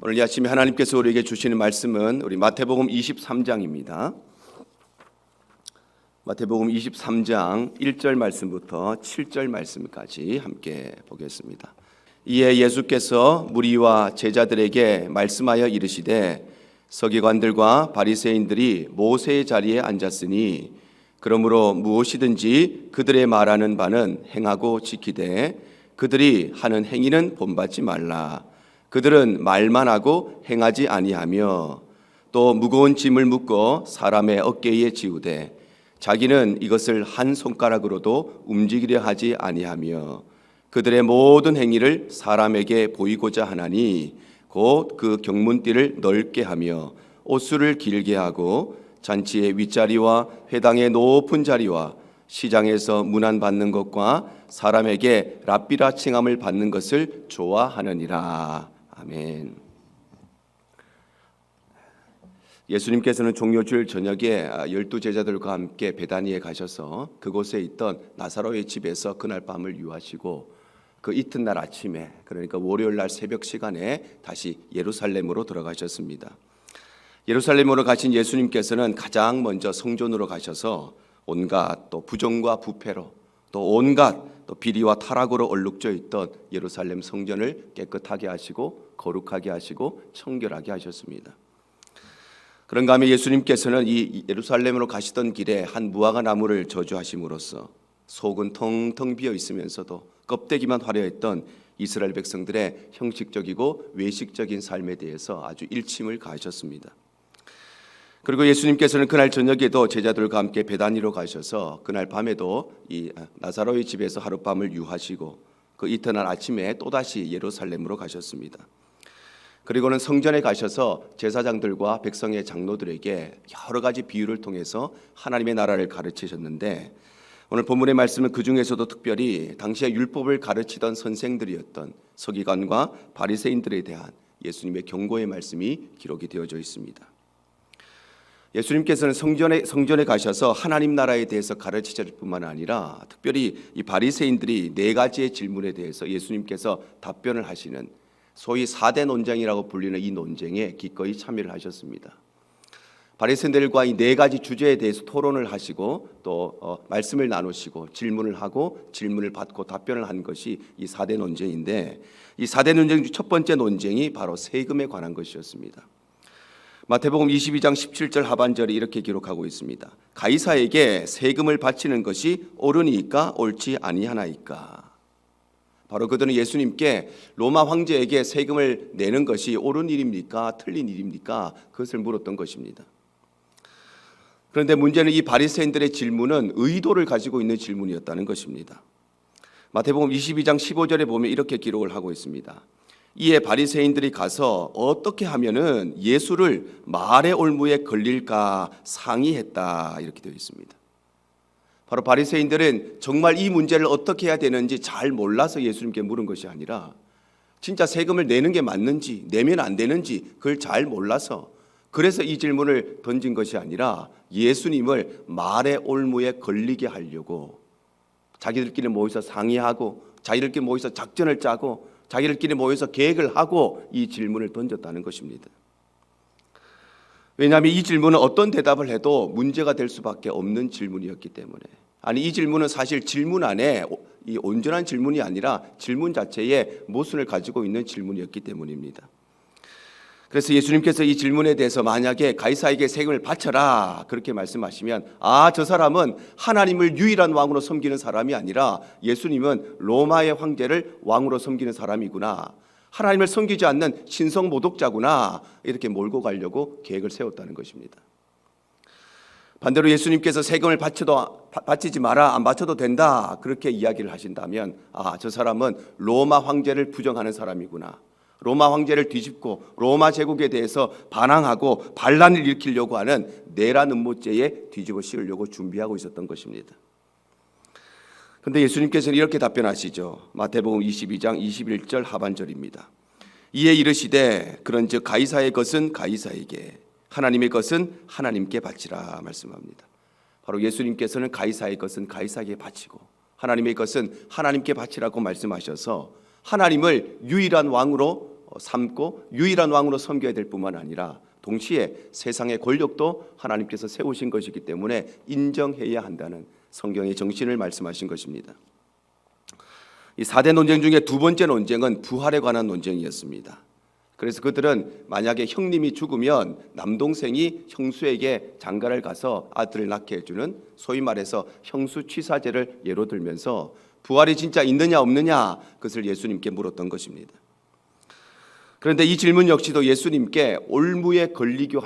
오늘 이 아침에 하나님께서 우리에게 주시는 말씀은 우리 마태복음 23장입니다. 마태복음 23장 1절 말씀부터 7절 말씀까지 함께 보겠습니다. 이에 예수께서 무리와 제자들에게 말씀하여 이르시되 서기관들과 바리새인들이 모세의 자리에 앉았으니 그러므로 무엇이든지 그들의 말하는 바는 행하고 지키되 그들이 하는 행위는 본받지 말라. 그들은 말만 하고 행하지 아니하며 또 무거운 짐을 묶어 사람의 어깨에 지우되 자기는 이것을 한 손가락으로도 움직이려 하지 아니하며 그들의 모든 행위를 사람에게 보이고자 하나니 곧 그 경문띠를 넓게 하며 옷수를 길게 하고 잔치의 윗자리와 회당의 높은 자리와 시장에서 문안받는 것과 사람에게 랍비라 칭함을 받는 것을 좋아하느니라. 아멘. 예수님께서는 종료주일 저녁에 12제자들과 함께 베다니에 가셔서 그곳에 있던 나사로의 집에서 그날 밤을 유하시고 그 이튿날 아침에, 그러니까 월요일 날 새벽 시간에 다시 예루살렘으로 돌아가셨습니다. 예루살렘으로 가신 예수님께서는 가장 먼저 성전으로 가셔서 온갖 또 부정과 부패로 또 온갖 또 비리와 타락으로 얼룩져 있던 예루살렘 성전을 깨끗하게 하시고 거룩하게 하시고 청결하게 하셨습니다. 그런가 하면 예수님께서는 이 예루살렘으로 가시던 길에 한 무화과 나무를 저주하심으로써 속은 텅텅 비어 있으면서도 껍데기만 화려했던 이스라엘 백성들의 형식적이고 외식적인 삶에 대해서 아주 일침을 가하셨습니다. 그리고 예수님께서는 그날 저녁에도 제자들과 함께 베다니로 가셔서 그날 밤에도 이 나사로의 집에서 하룻밤을 유하시고 그 이튿날 아침에 또다시 예루살렘으로 가셨습니다. 그리고는 성전에 가셔서 제사장들과 백성의 장로들에게 여러 가지 비유를 통해서 하나님의 나라를 가르치셨는데 오늘 본문의 말씀은 그 중에서도 특별히 당시에 율법을 가르치던 선생들이었던 서기관과 바리새인들에 대한 예수님의 경고의 말씀이 기록이 되어져 있습니다. 예수님께서는 성전에 가셔서 하나님 나라에 대해서 가르치실 뿐만 아니라 특별히 이 바리새인들이 네 가지의 질문에 대해서 예수님께서 답변을 하시는 소위 4대 논쟁이라고 불리는 이 논쟁에 기꺼이 참여를 하셨습니다. 바리새인들과 이 네 가지 주제에 대해서 토론을 하시고 또 말씀을 나누시고 질문을 하고 질문을 받고 답변을 한 것이 이 4대 논쟁인데 이 4대 논쟁 중 첫 번째 논쟁이 바로 세금에 관한 것이었습니다. 마태복음 22장 17절 하반절이 이렇게 기록하고 있습니다. 가이사에게 세금을 바치는 것이 옳으니까 옳지 아니하나이까. 바로 그들은 예수님께 로마 황제에게 세금을 내는 것이 옳은 일입니까? 틀린 일입니까? 그것을 물었던 것입니다. 그런데 문제는 이 바리새인들의 질문은 의도를 가지고 있는 질문이었다는 것입니다. 마태복음 22장 15절에 보면 이렇게 기록을 하고 있습니다. 이에 바리새인들이 가서 어떻게 하면은 예수를 말의 올무에 걸릴까 상의했다 이렇게 되어 있습니다. 바로 바리새인들은 정말 이 문제를 어떻게 해야 되는지 잘 몰라서 예수님께 물은 것이 아니라 진짜 세금을 내는 게 맞는지 내면 안 되는지 그걸 잘 몰라서 그래서 이 질문을 던진 것이 아니라 예수님을 말의 올무에 걸리게 하려고 자기들끼리 모여서 상의하고 자기들끼리 모여서 작전을 짜고 자기들끼리 모여서 계획을 하고 이 질문을 던졌다는 것입니다. 왜냐하면 이 질문은 어떤 대답을 해도 문제가 될 수밖에 없는 질문이었기 때문에 아니 이 질문은 사실 질문 안에 이 온전한 질문이 아니라 질문 자체에 모순을 가지고 있는 질문이었기 때문입니다. 그래서 예수님께서 이 질문에 대해서 만약에 가이사에게 세금을 바쳐라 그렇게 말씀하시면 저 사람은 하나님을 유일한 왕으로 섬기는 사람이 아니라 예수님은 로마의 황제를 왕으로 섬기는 사람이구나, 하나님을 섬기지 않는 신성 모독자구나 이렇게 몰고 가려고 계획을 세웠다는 것입니다. 반대로 예수님께서 세금을 바치지 마라, 안 바쳐도 된다 그렇게 이야기를 하신다면 저 사람은 로마 황제를 부정하는 사람이구나, 로마 황제를 뒤집고 로마 제국에 대해서 반항하고 반란을 일으키려고 하는 내란 음모죄에 뒤집어 씌우려고 준비하고 있었던 것입니다. 그런데 예수님께서는 이렇게 답변하시죠. 마태복음 22장 21절 하반절입니다. 이에 이르시되 그런즉 가이사의 것은 가이사에게 하나님의 것은 하나님께 바치라 말씀합니다. 바로 예수님께서는 가이사의 것은 가이사에게 바치고 하나님의 것은 하나님께 바치라고 말씀하셔서 하나님을 유일한 왕으로 삼고 유일한 왕으로 섬겨야 될 뿐만 아니라 동시에 세상의 권력도 하나님께서 세우신 것이기 때문에 인정해야 한다는 성경의 정신을 말씀하신 것입니다. 이 4대 논쟁 중에 두 번째 논쟁은 부활에 관한 논쟁이었습니다. 그래서 그들은 만약에 형님이 죽으면 남동생이 형수에게 장가를 가서 아들을 낳게 해주는 소위 말해서 형수취사제를 예로 들면서 부활이 진짜 있느냐 없느냐 그것을 예수님께 물었던 것입니다. 그런데 이 질문 역시도 예수님께 올무에 걸리게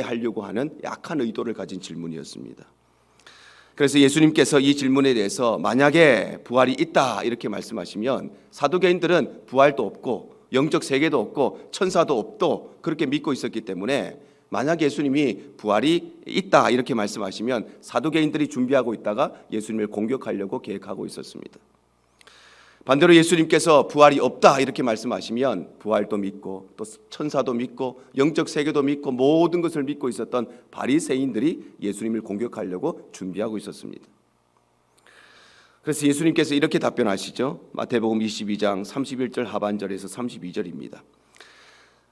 하려고 하는 약한 의도를 가진 질문이었습니다. 그래서 예수님께서 이 질문에 대해서 만약에 부활이 있다 이렇게 말씀하시면 사두개인들은 부활도 없고 영적 세계도 없고 천사도 없도 그렇게 믿고 있었기 때문에 만약 예수님이 부활이 있다 이렇게 말씀하시면 사두개인들이 준비하고 있다가 예수님을 공격하려고 계획하고 있었습니다. 반대로 예수님께서 부활이 없다 이렇게 말씀하시면 부활도 믿고 또 천사도 믿고 영적 세계도 믿고 모든 것을 믿고 있었던 바리새인들이 예수님을 공격하려고 준비하고 있었습니다. 그래서 예수님께서 이렇게 답변하시죠. 마태복음 22장 31절 하반절에서 32절입니다.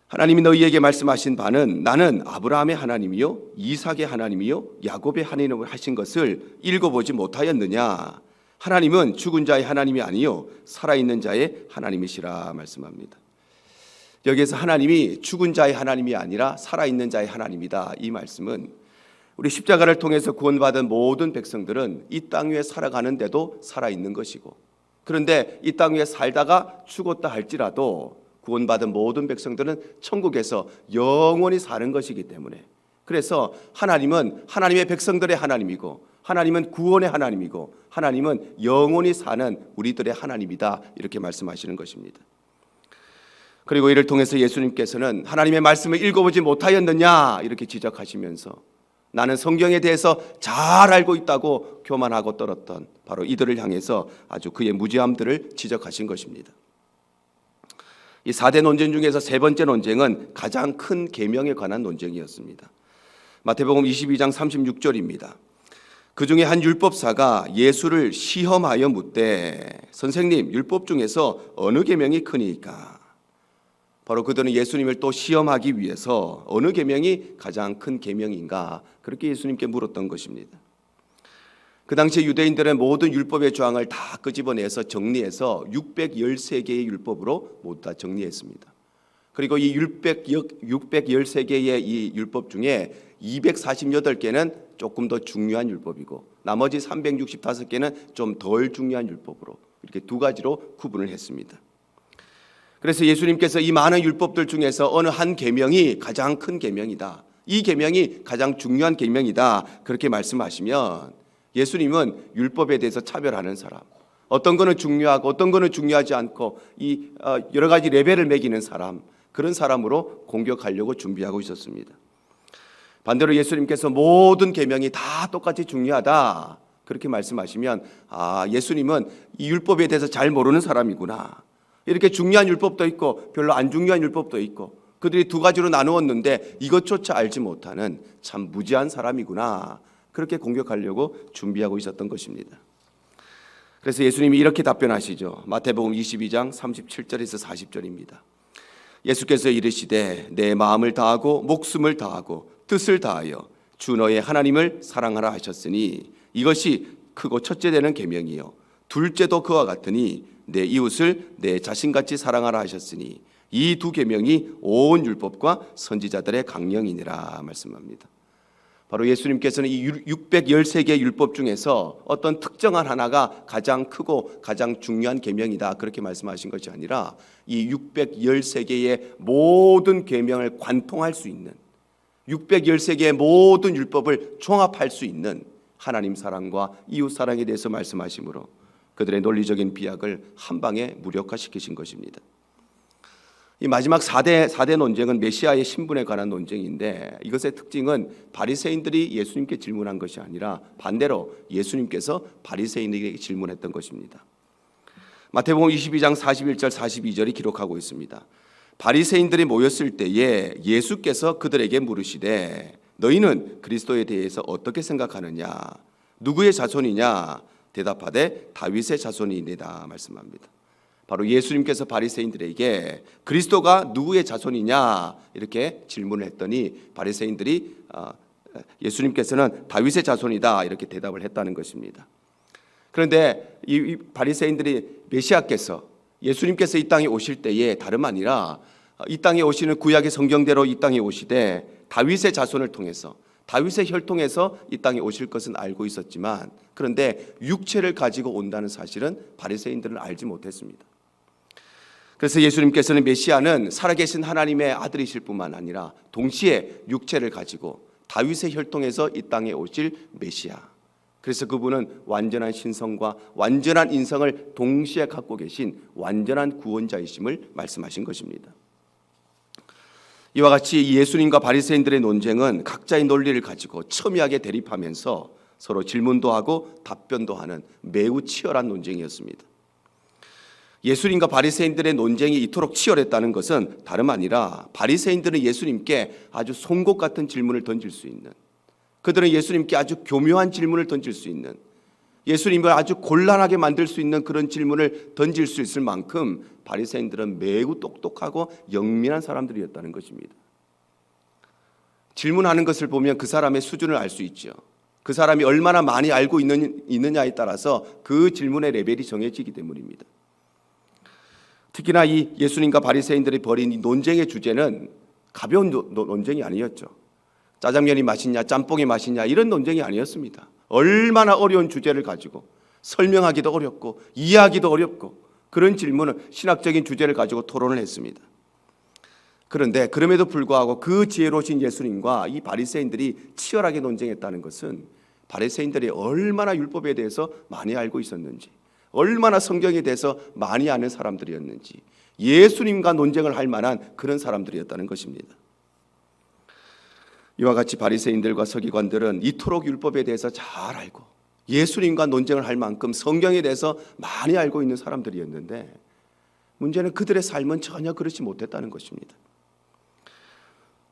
하나님이 너희에게 말씀하신 바는 나는 아브라함의 하나님이요 이삭의 하나님이요 야곱의 하나님을 하신 것을 읽어보지 못하였느냐. 하나님은 죽은 자의 하나님이 아니요 살아있는 자의 하나님이시라 말씀합니다. 여기에서 하나님이 죽은 자의 하나님이 아니라 살아있는 자의 하나님이다. 이 말씀은 우리 십자가를 통해서 구원받은 모든 백성들은 이 땅 위에 살아가는데도 살아있는 것이고, 그런데 이 땅 위에 살다가 죽었다 할지라도 구원받은 모든 백성들은 천국에서 영원히 사는 것이기 때문에, 그래서 하나님은 하나님의 백성들의 하나님이고 하나님은 구원의 하나님이고 하나님은 영원히 사는 우리들의 하나님이다 이렇게 말씀하시는 것입니다. 그리고 이를 통해서 예수님께서는 하나님의 말씀을 읽어보지 못하였느냐 이렇게 지적하시면서 나는 성경에 대해서 잘 알고 있다고 교만하고 떨었던 바로 이들을 향해서 아주 그의 무지함들을 지적하신 것입니다. 이 4대 논쟁 중에서 세 번째 논쟁은 가장 큰 계명에 관한 논쟁이었습니다. 마태복음 22장 36절입니다. 그 중에 한 율법사가 예수를 시험하여 묻되 선생님 율법 중에서 어느 계명이 크니까? 바로 그들은 예수님을 또 시험하기 위해서 어느 계명이 가장 큰 계명인가 그렇게 예수님께 물었던 것입니다. 그 당시 유대인들은 모든 율법의 조항을 다 끄집어내서 정리해서 613개의 율법으로 모두 다 정리했습니다. 그리고 이 613개의 이 율법 중에 248개는 조금 더 중요한 율법이고 나머지 365개는 좀 덜 중요한 율법으로 이렇게 두 가지로 구분을 했습니다. 그래서 예수님께서 이 많은 율법들 중에서 어느 한 계명이 가장 큰 계명이다, 이 계명이 가장 중요한 계명이다 그렇게 말씀하시면 예수님은 율법에 대해서 차별하는 사람, 어떤 거는 중요하고 어떤 거는 중요하지 않고 이 여러 가지 레벨을 매기는 사람, 그런 사람으로 공격하려고 준비하고 있었습니다. 반대로 예수님께서 모든 계명이 다 똑같이 중요하다 그렇게 말씀하시면 예수님은 이 율법에 대해서 잘 모르는 사람이구나, 이렇게 중요한 율법도 있고 별로 안 중요한 율법도 있고 그들이 두 가지로 나누었는데 이것조차 알지 못하는 참 무지한 사람이구나 그렇게 공격하려고 준비하고 있었던 것입니다. 그래서 예수님이 이렇게 답변하시죠. 마태복음 22장 37절에서 40절입니다. 예수께서 이르시되 내 마음을 다하고 목숨을 다하고 뜻을 다하여 주 너의 하나님을 사랑하라 하셨으니 이것이 크고 첫째 되는 계명이요 둘째도 그와 같으니 내 이웃을 내 자신같이 사랑하라 하셨으니 이 두 계명이 온 율법과 선지자들의 강령이니라 말씀합니다. 바로 예수님께서는 이 613개의 율법 중에서 어떤 특정한 하나가 가장 크고 가장 중요한 계명이다 그렇게 말씀하신 것이 아니라 이 613개의 모든 계명을 관통할 수 있는 613개의 모든 율법을 종합할 수 있는 하나님 사랑과 이웃 사랑에 대해서 말씀하시므로 그들의 논리적인 비약을 한 방에 무력화시키신 것입니다. 이 마지막 4대 논쟁은 메시아의 신분에 관한 논쟁인데 이것의 특징은 바리새인들이 예수님께 질문한 것이 아니라 반대로 예수님께서 바리새인에게 질문했던 것입니다. 마태복음 22장 41절 42절이 기록하고 있습니다. 바리새인들이 모였을 때에 예수께서 그들에게 물으시되 너희는 그리스도에 대해서 어떻게 생각하느냐? 누구의 자손이냐? 대답하되 다윗의 자손이니라 말씀합니다. 바로 예수님께서 바리새인들에게 그리스도가 누구의 자손이냐 이렇게 질문을 했더니 바리새인들이 예수님께서는 다윗의 자손이다 이렇게 대답을 했다는 것입니다. 그런데 이 바리새인들이 메시아께서 예수님께서 이 땅에 오실 때에 다름 아니라 이 땅에 오시는 구약의 성경대로 이 땅에 오시되 다윗의 자손을 통해서 다윗의 혈통에서 이 땅에 오실 것은 알고 있었지만 그런데 육체를 가지고 온다는 사실은 바리새인들은 알지 못했습니다. 그래서 예수님께서는 메시아는 살아계신 하나님의 아들이실 뿐만 아니라 동시에 육체를 가지고 다윗의 혈통에서 이 땅에 오실 메시아. 그래서 그분은 완전한 신성과 완전한 인성을 동시에 갖고 계신 완전한 구원자이심을 말씀하신 것입니다. 이와 같이 예수님과 바리새인들의 논쟁은 각자의 논리를 가지고 첨예하게 대립하면서 서로 질문도 하고 답변도 하는 매우 치열한 논쟁이었습니다. 예수님과 바리새인들의 논쟁이 이토록 치열했다는 것은 다름 아니라 바리새인들은 예수님께 아주 송곳 같은 질문을 던질 수 있는, 그들은 예수님께 아주 교묘한 질문을 던질 수 있는, 예수님을 아주 곤란하게 만들 수 있는 그런 질문을 던질 수 있을 만큼 바리새인들은 매우 똑똑하고 영민한 사람들이었다는 것입니다. 질문하는 것을 보면 그 사람의 수준을 알 수 있죠. 그 사람이 얼마나 많이 알고 있느냐에 따라서 그 질문의 레벨이 정해지기 때문입니다. 특히나 이 예수님과 바리새인들이 벌인 이 논쟁의 주제는 가벼운 논쟁이 아니었죠. 짜장면이 맛있냐, 짬뽕이 맛있냐 이런 논쟁이 아니었습니다. 얼마나 어려운 주제를 가지고 설명하기도 어렵고 이해하기도 어렵고 그런 질문을 신학적인 주제를 가지고 토론을 했습니다. 그런데 그럼에도 불구하고 그 지혜로우신 예수님과 이 바리새인들이 치열하게 논쟁했다는 것은 바리새인들이 얼마나 율법에 대해서 많이 알고 있었는지, 얼마나 성경에 대해서 많이 아는 사람들이었는지, 예수님과 논쟁을 할 만한 그런 사람들이었다는 것입니다. 이와 같이 바리새인들과 서기관들은 이토록 율법에 대해서 잘 알고 예수님과 논쟁을 할 만큼 성경에 대해서 많이 알고 있는 사람들이었는데 문제는 그들의 삶은 전혀 그렇지 못했다는 것입니다.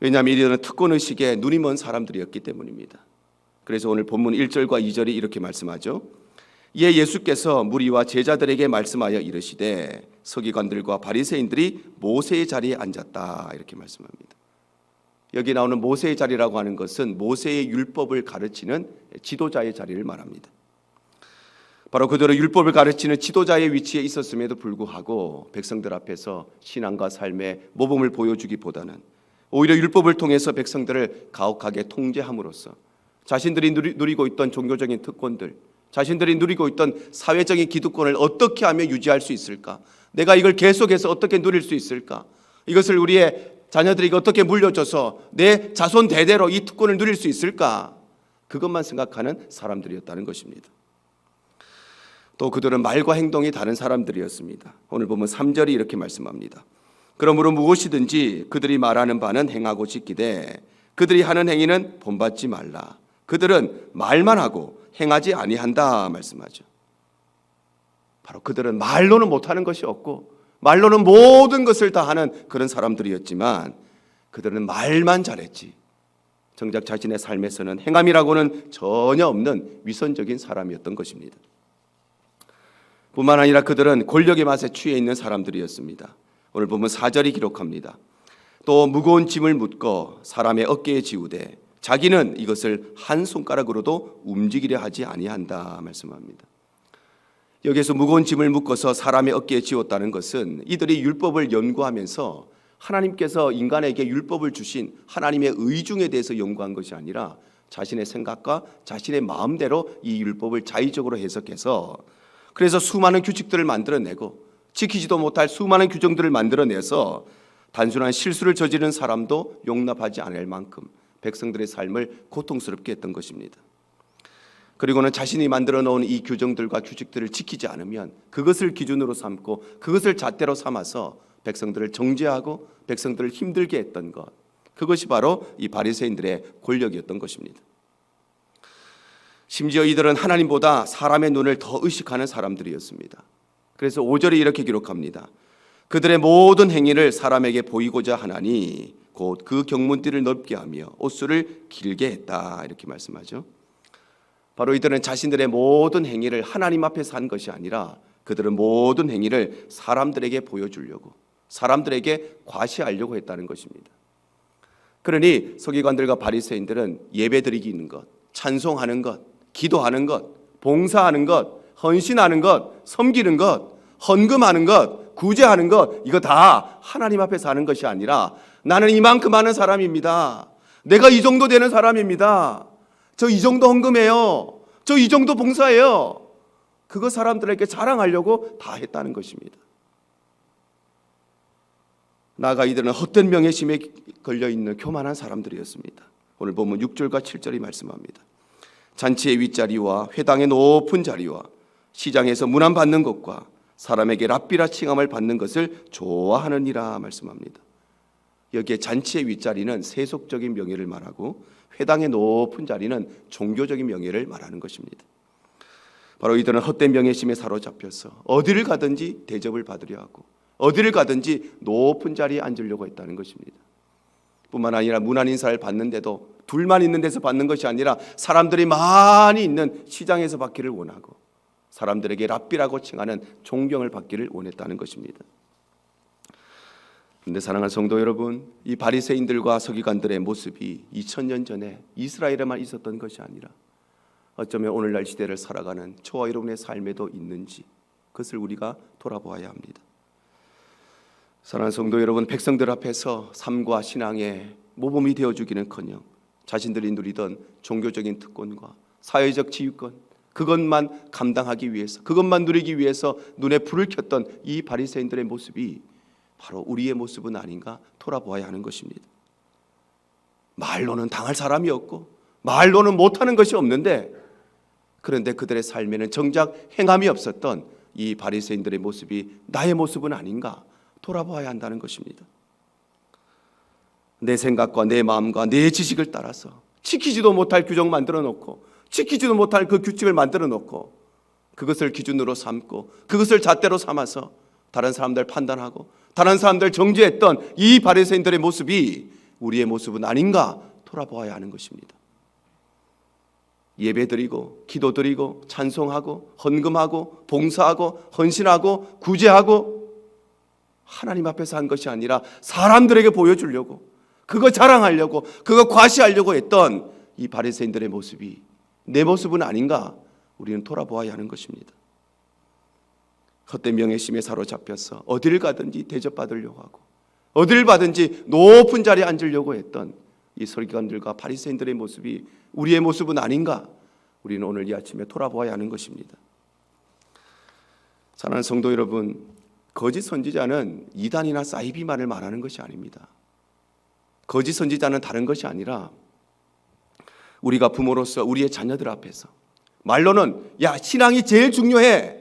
왜냐하면 이들은 특권의식에 눈이 먼 사람들이었기 때문입니다. 그래서 오늘 본문 1절과 2절이 이렇게 말씀하죠. 이에 예수께서 무리와 제자들에게 말씀하여 이르시되 서기관들과 바리새인들이 모세의 자리에 앉았다 이렇게 말씀합니다. 여기 나오는 모세의 자리라고 하는 것은 모세의 율법을 가르치는 지도자의 자리를 말합니다. 바로 그들은 율법을 가르치는 지도자의 위치에 있었음에도 불구하고 백성들 앞에서 신앙과 삶의 모범을 보여주기보다는 오히려 율법을 통해서 백성들을 가혹하게 통제함으로써 자신들이 누리고 있던 종교적인 특권들, 자신들이 누리고 있던 사회적인 기득권을 어떻게 하면 유지할 수 있을까? 내가 이걸 계속해서 어떻게 누릴 수 있을까? 이것을 우리의 자녀들에게 어떻게 물려줘서 내 자손 대대로 이 특권을 누릴 수 있을까? 그것만 생각하는 사람들이었다는 것입니다. 또 그들은 말과 행동이 다른 사람들이었습니다. 오늘 보면 3절이 이렇게 말씀합니다. 그러므로 무엇이든지 그들이 말하는 바는 행하고 지키되 그들이 하는 행위는 본받지 말라. 그들은 말만 하고 행하지 아니한다 말씀하죠. 바로 그들은 말로는 못하는 것이 없고 말로는 모든 것을 다 하는 그런 사람들이었지만 그들은 말만 잘했지 정작 자신의 삶에서는 행함이라고는 전혀 없는 위선적인 사람이었던 것입니다. 뿐만 아니라 그들은 권력의 맛에 취해 있는 사람들이었습니다. 오늘 보면 4절이 기록합니다. 또 무거운 짐을 묻고 사람의 어깨에 지우되 자기는 이것을 한 손가락으로도 움직이려 하지 아니한다 말씀합니다. 여기에서 무거운 짐을 묶어서 사람의 어깨에 지웠다는 것은 이들이 율법을 연구하면서 하나님께서 인간에게 율법을 주신 하나님의 의중에 대해서 연구한 것이 아니라 자신의 생각과 자신의 마음대로 이 율법을 자의적으로 해석해서 그래서 수많은 규칙들을 만들어내고 지키지도 못할 수많은 규정들을 만들어내서 단순한 실수를 저지른 사람도 용납하지 않을 만큼 백성들의 삶을 고통스럽게 했던 것입니다. 그리고는 자신이 만들어 놓은 이 규정들과 규칙들을 지키지 않으면 그것을 기준으로 삼고 그것을 잣대로 삼아서 백성들을 정죄하고 백성들을 힘들게 했던 것, 그것이 바로 이 바리새인들의 권력이었던 것입니다. 심지어 이들은 하나님보다 사람의 눈을 더 의식하는 사람들이었습니다. 그래서 5절에 이렇게 기록합니다. 그들의 모든 행위를 사람에게 보이고자 하나니 곧 그 경문띠를 넓게 하며 옷수를 길게 했다 이렇게 말씀하죠. 바로 이들은 자신들의 모든 행위를 하나님 앞에서 한 것이 아니라 그들은 모든 행위를 사람들에게 보여주려고, 사람들에게 과시하려고 했다는 것입니다. 그러니 서기관들과 바리새인들은 예배드리는 것, 찬송하는 것, 기도하는 것, 봉사하는 것, 헌신하는 것, 섬기는 것, 헌금하는 것, 구제하는 것, 이거 다 하나님 앞에서 하는 것이 아니라 나는 이만큼 하는 사람입니다. 내가 이 정도 되는 사람입니다. 저 이 정도 헌금해요. 저 이 정도 봉사해요. 그거 사람들에게 자랑하려고 다 했다는 것입니다. 나아가 이들은 헛된 명예심에 걸려있는 교만한 사람들이었습니다. 오늘 보면 6절과 7절이 말씀합니다. 잔치의 윗자리와 회당의 높은 자리와 시장에서 문안받는 것과 사람에게 랍비라 칭함을 받는 것을 좋아하느니라 말씀합니다. 여기에 잔치의 윗자리는 세속적인 명예를 말하고 회당의 높은 자리는 종교적인 명예를 말하는 것입니다. 바로 이들은 헛된 명예심에 사로잡혀서 어디를 가든지 대접을 받으려 하고 어디를 가든지 높은 자리에 앉으려고 했다는 것입니다. 뿐만 아니라 문안 인사를 받는데도 둘만 있는 데서 받는 것이 아니라 사람들이 많이 있는 시장에서 받기를 원하고 사람들에게 랍비라고 칭하는 존경을 받기를 원했다는 것입니다. 그런데 사랑하는 성도 여러분, 이 바리새인들과 서기관들의 모습이 2000년 전에 이스라엘에만 있었던 것이 아니라 어쩌면 오늘날 시대를 살아가는 저와 여러분의 삶에도 있는지 그것을 우리가 돌아보아야 합니다. 사랑하는 성도 여러분, 백성들 앞에서 삶과 신앙의 모범이 되어주기는커녕 자신들이 누리던 종교적인 특권과 사회적 지위권, 그것만 감당하기 위해서, 그것만 누리기 위해서 눈에 불을 켰던 이 바리새인들의 모습이 바로 우리의 모습은 아닌가 돌아보아야 하는 것입니다. 말로는 당할 사람이 없고 말로는 못하는 것이 없는데, 그런데 그들의 삶에는 정작 행함이 없었던 이 바리새인들의 모습이 나의 모습은 아닌가 돌아보아야 한다는 것입니다. 내 생각과 내 마음과 내 지식을 따라서 지키지도 못할 규정 만들어 놓고 지키지도 못할 그 규칙을 만들어 놓고 그것을 기준으로 삼고 그것을 잣대로 삼아서 다른 사람들 판단하고 다른 사람들 정죄했던 이 바리새인들의 모습이 우리의 모습은 아닌가 돌아보아야 하는 것입니다. 예배드리고 기도드리고 찬송하고 헌금하고 봉사하고 헌신하고 구제하고 하나님 앞에서 한 것이 아니라 사람들에게 보여주려고, 그거 자랑하려고, 그거 과시하려고 했던 이 바리새인들의 모습이 내 모습은 아닌가 우리는 돌아보아야 하는 것입니다. 헛된 명예심에 사로잡혀서 어디를 가든지 대접받으려고 하고 어디를 가든지 높은 자리에 앉으려고 했던 이 서기관들과 바리새인들의 모습이 우리의 모습은 아닌가 우리는 오늘 이 아침에 돌아보아야 하는 것입니다. 사랑하는 성도 여러분, 거짓 선지자는 이단이나 사이비만을 말하는 것이 아닙니다. 거짓 선지자는 다른 것이 아니라 우리가 부모로서 우리의 자녀들 앞에서 말로는 야, 신앙이 제일 중요해,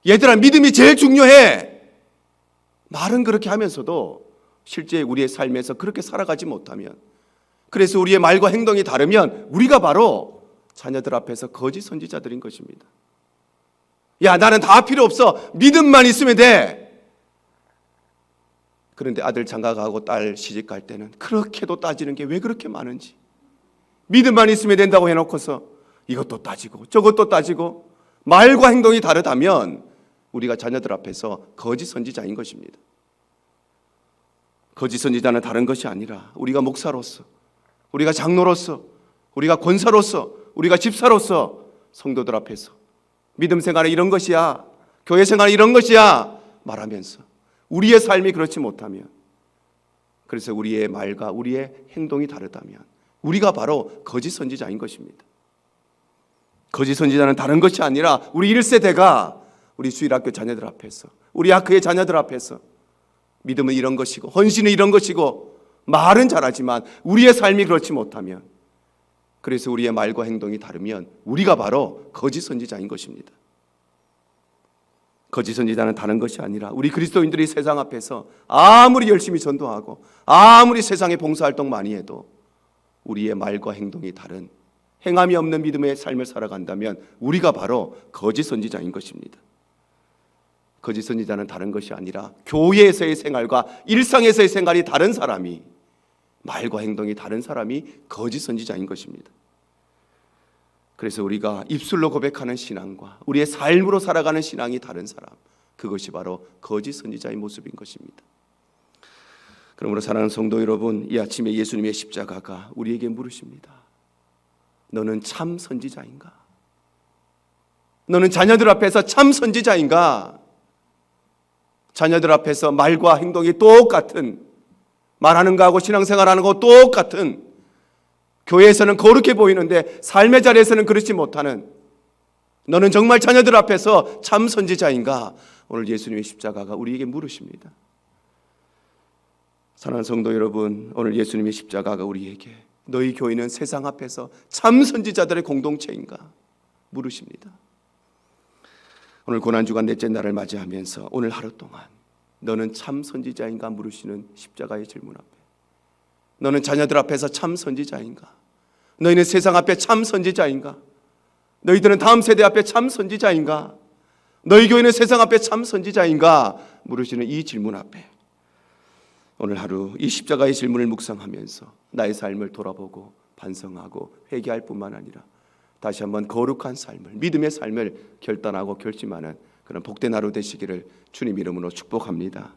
얘들아 믿음이 제일 중요해, 말은 그렇게 하면서도 실제 우리의 삶에서 그렇게 살아가지 못하면, 그래서 우리의 말과 행동이 다르면 우리가 바로 자녀들 앞에서 거짓 선지자들인 것입니다. 야, 나는 다 필요 없어, 믿음만 있으면 돼. 그런데 아들 장가가고 딸 시집갈 때는 그렇게도 따지는 게 왜 그렇게 많은지, 믿음만 있으면 된다고 해놓고서 이것도 따지고 저것도 따지고 말과 행동이 다르다면 우리가 자녀들 앞에서 거짓 선지자인 것입니다. 거짓 선지자는 다른 것이 아니라 우리가 목사로서, 우리가 장로로서, 우리가 권사로서, 우리가 집사로서 성도들 앞에서 믿음 생활은 이런 것이야, 교회 생활은 이런 것이야 말하면서 우리의 삶이 그렇지 못하면, 그래서 우리의 말과 우리의 행동이 다르다면 우리가 바로 거짓 선지자인 것입니다. 거짓 선지자는 다른 것이 아니라 우리 1세대가 우리 주일학교 자녀들 앞에서, 우리 학교의 자녀들 앞에서 믿음은 이런 것이고 헌신은 이런 것이고 말은 잘하지만 우리의 삶이 그렇지 못하면, 그래서 우리의 말과 행동이 다르면 우리가 바로 거짓 선지자인 것입니다. 거짓 선지자는 다른 것이 아니라 우리 그리스도인들이 세상 앞에서 아무리 열심히 전도하고 아무리 세상에 봉사활동 많이 해도 우리의 말과 행동이 다른 행함이 없는 믿음의 삶을 살아간다면 우리가 바로 거짓 선지자인 것입니다. 거짓 선지자는 다른 것이 아니라 교회에서의 생활과 일상에서의 생활이 다른 사람이, 말과 행동이 다른 사람이 거짓 선지자인 것입니다. 그래서 우리가 입술로 고백하는 신앙과 우리의 삶으로 살아가는 신앙이 다른 사람, 그것이 바로 거짓 선지자의 모습인 것입니다. 그러므로 사랑하는 성도 여러분, 이 아침에 예수님의 십자가가 우리에게 물으십니다. 너는 참 선지자인가? 너는 자녀들 앞에서 참 선지자인가? 자녀들 앞에서 말과 행동이 똑같은, 말하는 거하고 신앙생활하는 거 똑같은, 교회에서는 거룩해 보이는데 삶의 자리에서는 그렇지 못하는, 너는 정말 자녀들 앞에서 참 선지자인가? 오늘 예수님의 십자가가 우리에게 물으십니다. 사랑하는 성도 여러분, 오늘 예수님의 십자가가 우리에게 너희 교회는 세상 앞에서 참 선지자들의 공동체인가? 물으십니다. 오늘 고난주간 넷째 날을 맞이하면서 오늘 하루 동안 너는 참 선지자인가? 물으시는 십자가의 질문 앞에, 너는 자녀들 앞에서 참 선지자인가? 너희는 세상 앞에 참 선지자인가? 너희들은 다음 세대 앞에 참 선지자인가? 너희 교회는 세상 앞에 참 선지자인가? 물으시는 이 질문 앞에 오늘 하루 이 십자가의 질문을 묵상하면서 나의 삶을 돌아보고 반성하고 회개할 뿐만 아니라 다시 한번 거룩한 삶을, 믿음의 삶을 결단하고 결심하는 그런 복된 하루 되시기를 주님 이름으로 축복합니다.